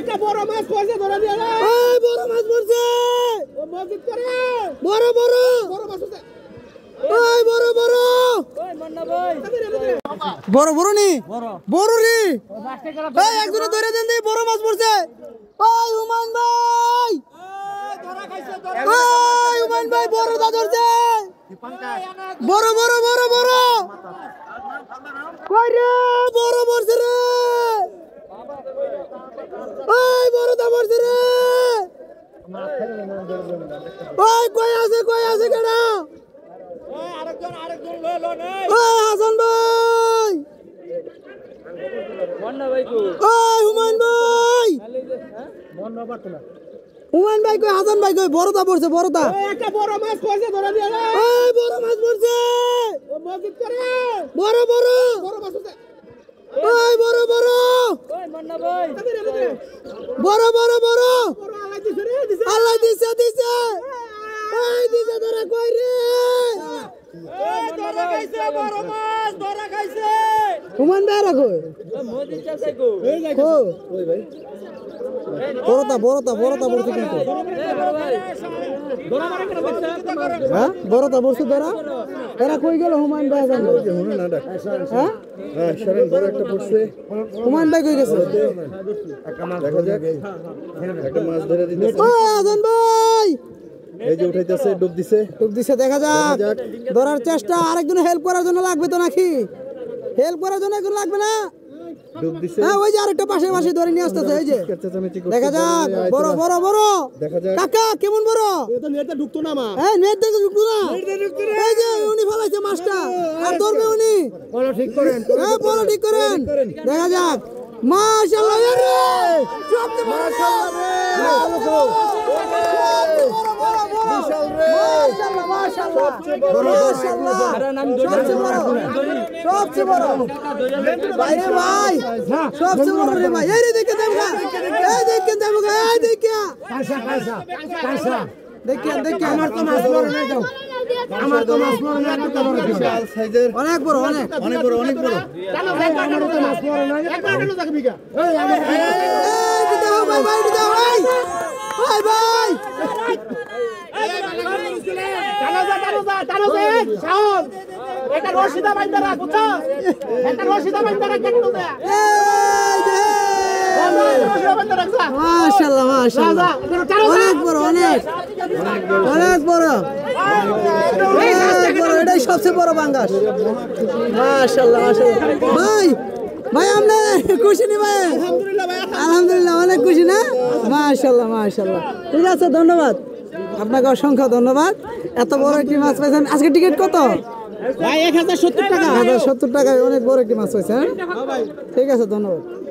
একটা বড় মাছ পড়ছে ধরে দিয়ে রে এই বড় মাছ পড়ছে ও মসজিদ করে বড় বড় বড় মাছ আছে এই বড় বড় ওই মান্না ভাই বড় বড় নি বড় বড় রে ও মাছটা গেল এই একজনে ধরে দেন দি বড় মাছ পড়ছে ওই হুমান ভাই ধরা খাইছে ধরা ওই হুমান ভাই বড় দা ধরছে বড় বড় বড় বড় কই রে বড় পড়ছে রে ওই বড় দা পড়ছে রে ওই কই আছে কেডা ওই আরেকজন লো নেই ওই হাসান ভাই মান্না ভাই কো ওই হুমান ভাই মান্না পারতো না হুমান ভাই কই হাসান ভাই কই বড়দা পড়ছে বড়দা ওই একটা বড় মাছ পড়ছে ধরে দিয়ে রে ওই বড় মাছ পড়ছে ও মসজিদ করে বড় বড় বড় মাছ আছে ওই বড় বড় ওই মান্না ভাই বড় বড় বড় বড় আলাই দিছে রে দিছে আল্লাহ দিছে ওই দিছে ধরা কই রে এই ধরা খাইছে বড় মাছ ধরা খাইছে হুমান ভাই রাখো ও মসজিদ চাই কো এই যাই কো ওই ভাই বড়দা পড়ছে কিন্তু এই বড় ভাই ধরা মারে কেন বাচ্চা হ্যাঁ বড়দা পড়ছে ধরা এরা কই গেল হুমান ভাই জানো হ্যাঁ হ্যাঁ শরণ বড় একটা পড়ছে হুমান ভাই কই গেছে দেখা যাক একটা মাছ ধরে দিতে ও হাসান ভাই এই যে উঠাইতেছে ডুব দিছে টুক দিছে দেখা যাক ধরার চেষ্টা আরেকজন হেল্প করার জন্য লাগবে তো নাকি হেল্প করার জন্য এখন লাগবে না ডুব দিছে হ্যাঁ ওই যে আরেকটা পাশে পাশে ধরে নিয়ে আসতেছে এই যে চেঁচামেচি করছে দেখা যাক বড় বড় বড় দেখা যাক কাকা কেমন বড় এটা নেটে ঢুকতো না মা এই নেট দেখে ঢুকলো না এই যে উনি ফলাইছে মাছটা আর ধরবে উনি বলো ঠিক করেন হ্যাঁ বড় ঠিক করেন দেখা যাক মাশাআল্লাহ রে সবচেয়ে বড় বিশাল রে মাশাআল্লাহ সবচেয়ে বড় বাইরে ভাই সবচেয়ে বড় রে ভাই এই রে দেখে যাবো এই দেখে যাবো এই দেখে দেখে আমার তো মাছ বড় না যাও আমার তো মাছ বড় না একটা বড় বিশাল সাইজের অনেক বড় অনেক অনেক বড় কেন আমার তো মাছ পড়ে না একবার কেন যাবে বিকা এই আমার এই দিতে হবে ভাই দিতে হবে ভাই ভাই টানো যা সাহস এটা রশিদা বাইন্দা রাখ বুঝছো এটা রশিদা বাইন্দা রাখ কেন দে এই যে রশিদা বাইন্দা রাখ যা মাশাআল্লাহ মাশাআল্লাহ অনেক বড় অনেক বড় এটাই সবচেয়ে বড় বাঙ্গাস মাশাআল্লাহ ভাই ভাই আমরা খুশি নি ভাই আলহামদুলিল্লাহ অনেক খুশি না মাশাআল্লাহ ঠিক আছে ধন্যবাদ আপনাকে অসংখ্য ধন্যবাদ এত বড় একটি মাছ পাইছেন আজকে টিকিট কত ভাই 1070 টাকা 1070 টাকায় অনেক বড় একটি মাছ পাইছেন ঠিক আছে ধন্যবাদ